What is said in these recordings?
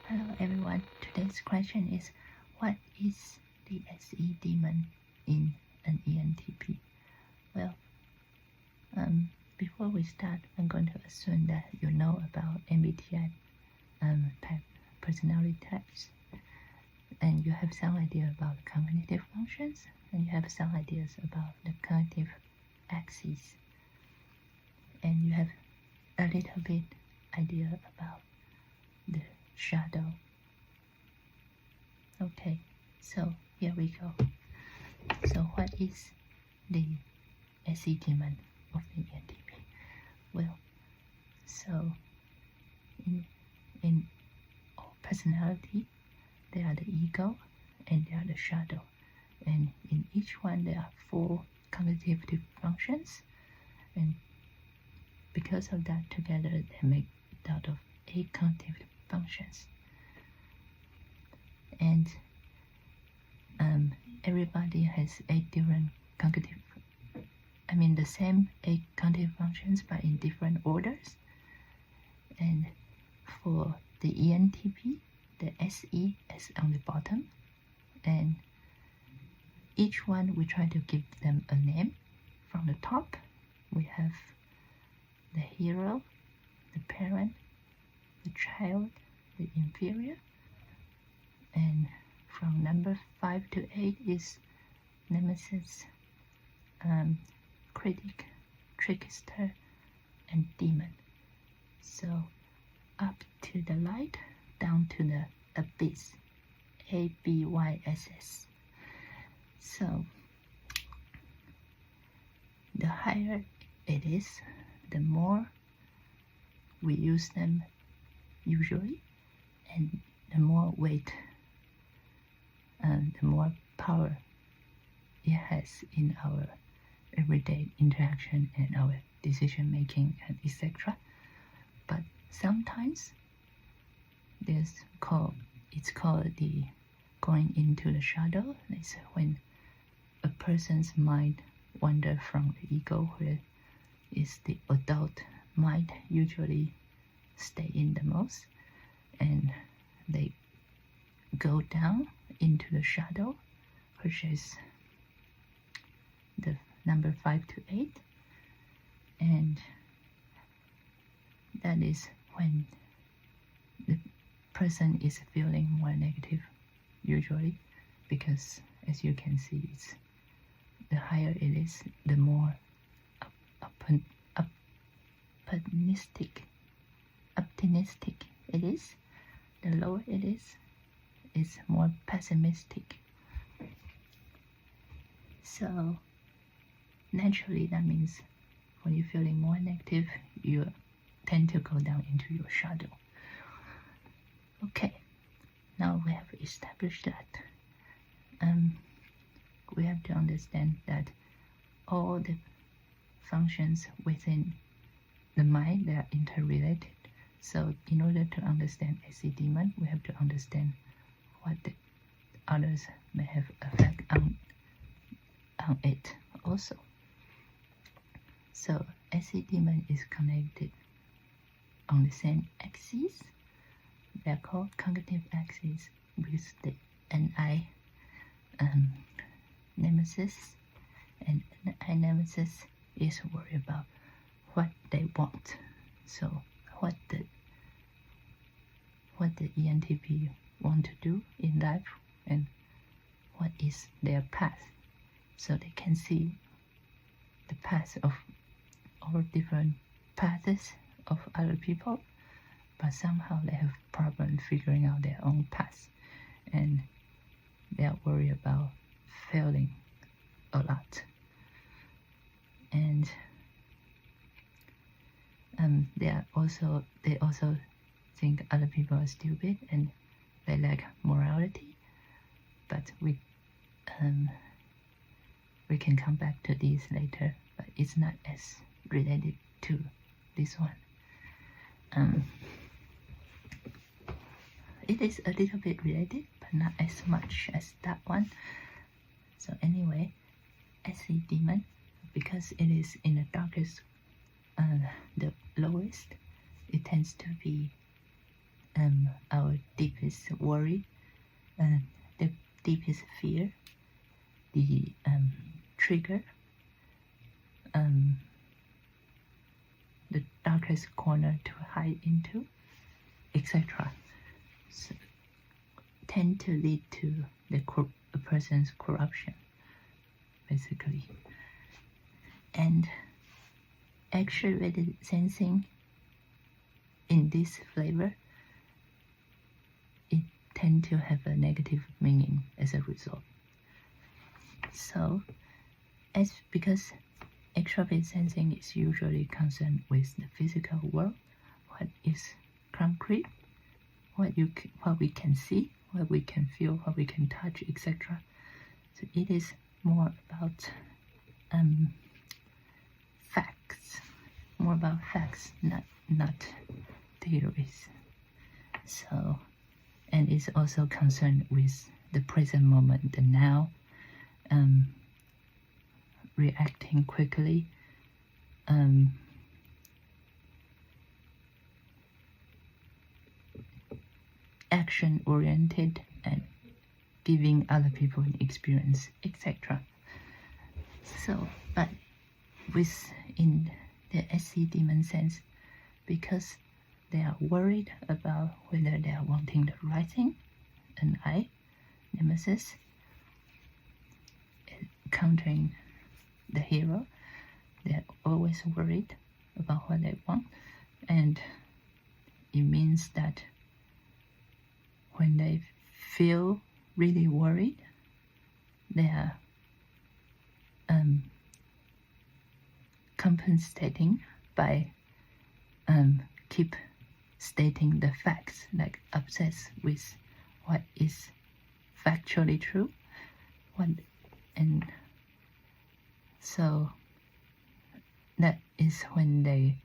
Hello everyone. Today's question is, what is the SE demon in an ENTP? Well, before we start, I'm going to assume that you know about MBTI type personality types, and you have some idea about cognitive functions, and you have some ideas about the cognitive axes, and you have a little bit idea about the shadow. Okay, so here we go. So what is the SE demon of the ENTP? Well, so in personality, they are the ego and they are the shadow, and in each one there are 4 cognitive functions, and because of that together they make out of 8 cognitive functions. And everybody has 8 different cognitive, the same 8 cognitive functions but in different orders. And for the ENTP, the SE is on the bottom, and each one we try to give them a name. From the top we have the hero, the parent, the child, the inferior, and from number 5 to 8 is Nemesis, Critic, Trickster, and Demon. So up to the light, down to the abyss, ABYSS. So the higher it is, the more we use them usually, and the more weight and the more power it has in our everyday interaction and our decision making and etc. But sometimes it's called the going into the shadow. It's when a person's mind wander from the ego, where is the adult mind usually stay in the most, and they go down into the shadow, which is the number 5 to 8, and that is when the person is feeling more negative usually, because as you can see, it's the higher it is, the more optimistic it is. The lower it is more pessimistic. So naturally that means when you're feeling more negative, you tend to go down into your shadow. Okay, now we have established that. We have to understand that all the functions within the mind, they are interrelated. So in order to understand SE demon, we have to understand what the others may have effect on it also. So SE demon is connected on the same axis. They are called cognitive axis with the NI Nemesis, and NI Nemesis is worried about what they want. So what the ENTP want to do in life and what is their path, so they can see the path of all different paths of other people, but somehow they have problem figuring out their own path, and they are worried about failing a lot, and they also think other people are stupid and they lack morality. But we can come back to these later, but it's not as related to this one. It is a little bit related, but not as much as that one. So anyway, SE demon, because it is in the darkest, the lowest, it tends to be our deepest worry, the deepest fear, the trigger, the darkest corner to hide into, etc. So, tend to lead to a person's corruption, basically. And extroverted sensing in this flavor, it tend to have a negative meaning as a result. So, because extrovert sensing is usually concerned with the physical world, what is concrete, what we can see, what we can feel, what we can touch, etc. So it is more about facts, not theories. So, and it's also concerned with the present moment, the now, reacting quickly, action-oriented, and giving other people an experience, etc. So, but within the SE demon sense, because they are worried about whether they are wanting the right thing, an I, Nemesis, countering the hero, they're always worried about what they want, and it means that when they feel really worried, they are compensating by keep stating the facts, like obsessed with what is factually true, and so that is when they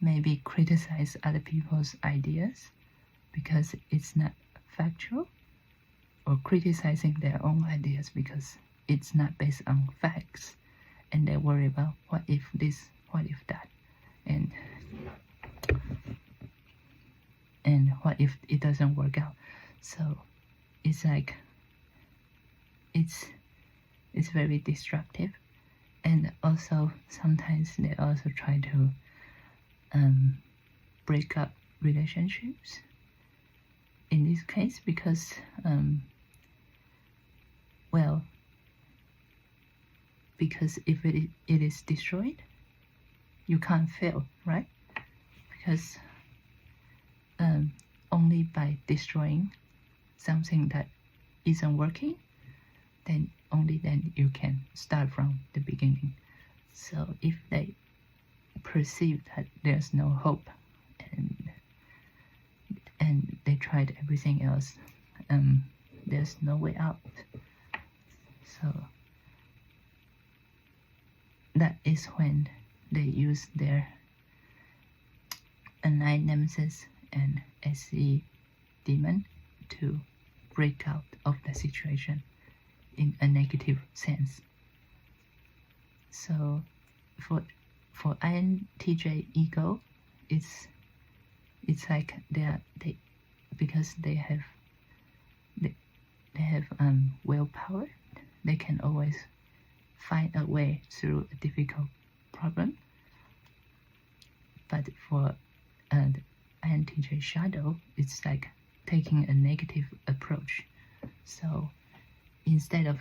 maybe criticize other people's ideas because it's not factual, or criticizing their own ideas because it's not based on facts, and they worry about what if this, what if that, and what if it doesn't work out. So it's like it's very destructive, and also sometimes they also try to break up relationships in this case, because because if it is destroyed, you can't fail, right? Because only by destroying something that isn't working, then only then you can start from the beginning. So if they perceive that there's no hope, and they tried everything else, there's no way out. So that is when they use their Nine Nemesis and SE demon to break out of the situation in a negative sense. So for INTJ ego, it's like because they have willpower, they can always find a way through a difficult problem. But for the INTJ shadow, it's like taking a negative approach. So instead of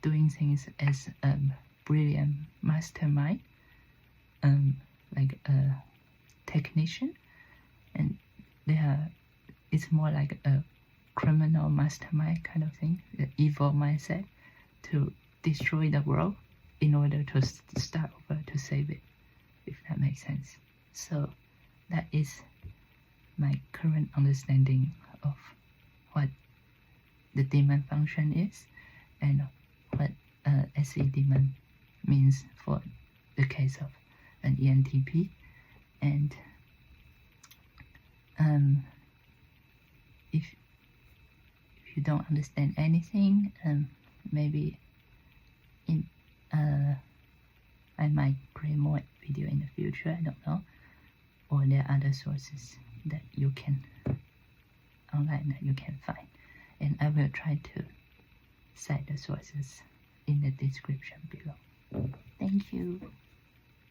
doing things as a brilliant mastermind, like a technician, and it's more like a criminal mastermind kind of thing, the evil mindset to destroy the world in order to start over to save it, if that makes sense. So that is my current understanding of what the demon function is, and what SE demon means for the case of an ENTP. And if you don't understand anything, maybe I might create more video in the future, I don't know. Or there are other sources that you can online that you can find, and I will try to cite the sources in the description below. Thank you.